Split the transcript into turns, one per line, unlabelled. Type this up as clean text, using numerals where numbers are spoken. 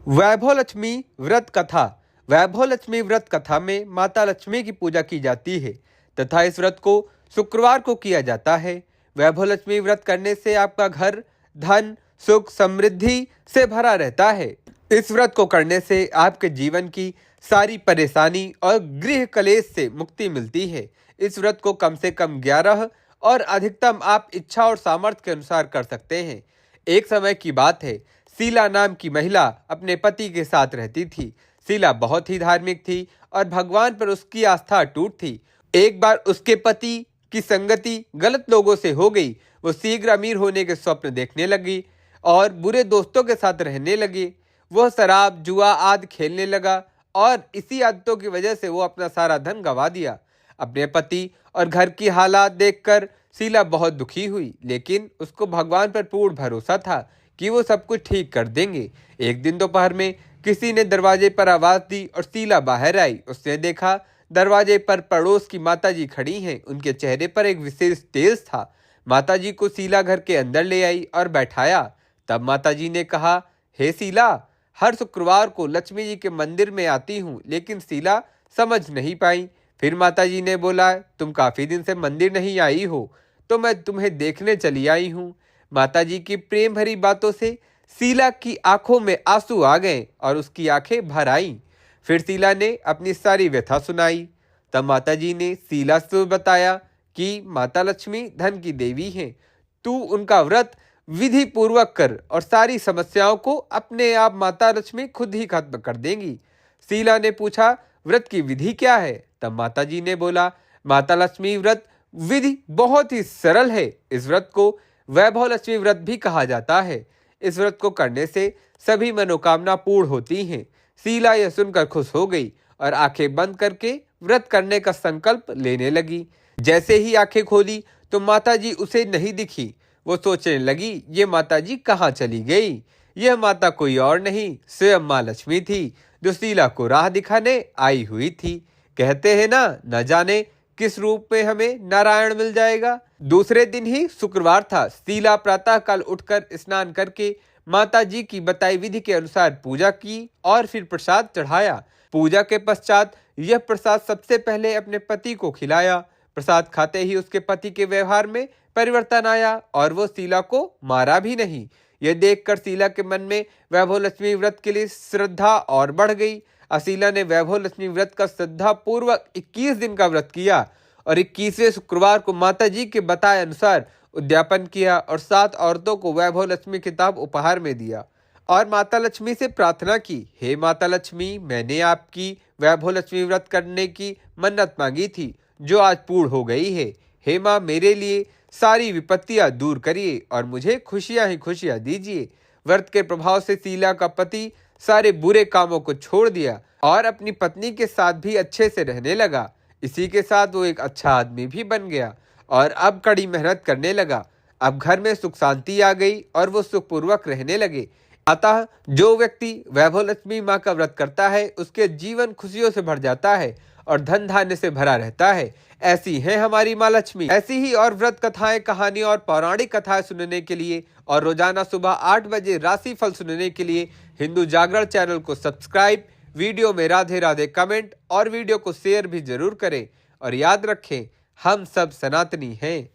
वैभव लक्ष्मी व्रत कथा। वैभव लक्ष्मी व्रत कथा में माता लक्ष्मी की पूजा की जाती है तथा इस व्रत को शुक्रवार को किया जाता है। वैभव लक्ष्मी व्रत करने से आपका घर धन सुख समृद्धि से भरा रहता है। इस व्रत को करने से आपके जीवन की सारी परेशानी और गृह कलेश से मुक्ति मिलती है। इस व्रत को कम से कम 11 और अधिकतम आप इच्छा और सामर्थ्य के अनुसार कर सकते हैं। एक समय की बात है, शीला नाम की महिला अपने पति के साथ रहती थी। शीला बहुत ही धार्मिक थी और भगवान पर उसकी आस्था अटूट थी। एक बार उसके पति की संगति गलत लोगों से हो गई। वो शीघ्र अमीर होने के स्वप्न देखने लगी और बुरे दोस्तों के साथ रहने लगी। वह शराब जुआ आदि खेलने लगा और इसी आदतों की वजह से वो अपना सारा धन गंवा दिया। अपने पति और घर की हालात देखकर शीला बहुत दुखी हुई, लेकिन उसको भगवान पर पूर्ण भरोसा था कि वो सब कुछ ठीक कर देंगे। एक दिन दोपहर में किसी ने दरवाजे पर आवाज दी और शीला बाहर आई। उसने देखा दरवाजे पर पड़ोस की माताजी खड़ी हैं। उनके चेहरे पर एक विशेष तेज था। माताजी को शीला घर के अंदर ले आई और बैठाया। तब माताजी ने कहा, हे शीला, हर शुक्रवार को लक्ष्मी जी के मंदिर में आती हूँ, लेकिन शीला समझ नहीं पाई। फिर माताजी ने बोला, तुम काफी दिन से मंदिर नहीं आई हो, तो मैं तुम्हें देखने चली आई हूँ। माताजी की प्रेम भरी बातों से शीला की आंखों में आंसू आ गए और उसकी आंखें भर आईं। फिर शीला ने अपनी सारी व्यथा सुनाई। तब माताजी ने शीला से बताया कि माता लक्ष्मी धन की देवी हैं। तू उनका व्रत विधि पूर्वक कर और सारी समस्याओं को अपने आप माता लक्ष्मी खुद ही खत्म कर देंगी। शीला ने पूछा, व्रत की विधि क्या है? तब माताजी ने बोला, माता लक्ष्मी व्रत विधि बहुत ही सरल है। इस व्रत को वैभव लक्ष्मी व्रत भी कहा जाता है। इस व्रत को करने से सभी मनोकामना पूर्ण होती हैं। शीला यह सुनकर खुश हो गई और आंखें बंद करके व्रत करने का संकल्प लेने लगी। जैसे ही आंखें खोली तो माताजी उसे नहीं दिखी। वो सोचने लगी, ये माताजी कहाँ चली गई? यह माता कोई और नहीं, स्वयं माँ लक्ष्मी थी, जो शीला को राह दिखाने आई हुई थी। कहते हैं ना, न जाने किस रूप में हमें नारायण मिल जाएगा। दूसरे दिन ही शुक्रवार था। शीला प्रातः काल उठकर स्नान करके माता जी की बताई विधि के अनुसार पूजा की और फिर प्रसाद चढ़ाया। पूजा के पश्चात यह प्रसाद सबसे पहले अपने पति को खिलाया। प्रसाद खाते ही उसके पति के व्यवहार में परिवर्तन आया और वो शीला को मारा भी नहीं। यह देखकर शीला के मन में वैभव लक्ष्मी व्रत के लिए श्रद्धा और बढ़ गई। शीला ने वैभव लक्ष्मी व्रत का श्रद्धा पूर्वक 21 दिन का व्रत किया और 21वें शुक्रवार को माता जी के बताए अनुसार उद्यापन किया और 7 औरतों को वैभव लक्ष्मी किताब उपहार में दिया और माता लक्ष्मी से प्रार्थना की, हे माता लक्ष्मी, मैंने आपकी वैभव लक्ष्मी व्रत करने की मन्नत मांगी थी, जो आज पूर्ण हो गई है। हे माँ, मेरे लिए सारी विपत्तियां दूर करिए और मुझे खुशियां ही खुशियां दीजिए। व्रत के प्रभाव से शीला का पति सारे बुरे कामों को छोड़ दिया और अपनी पत्नी के साथ भी अच्छे से रहने लगा। इसी के साथ वो एक अच्छा आदमी भी बन गया और अब कड़ी मेहनत करने लगा। अब घर में सुख शांति आ गई और वो सुखपूर्वक रहने लगे। अतः जो व्यक्ति वैभव लक्ष्मी माँ का व्रत करता है, उसके जीवन खुशियों से भर जाता है और धन धान्य से भरा रहता है। ऐसी है हमारी माँ लक्ष्मी। ऐसी ही और व्रत कथाएं, कहानी और पौराणिक कथाएं सुनने के लिए और रोजाना सुबह 8 बजे राशि फल सुनने के लिए हिंदू जागरण चैनल को सब्सक्राइब, वीडियो में राधे राधे कमेंट और वीडियो को शेयर भी जरूर करें। और याद रखें, हम सब सनातनी हैं।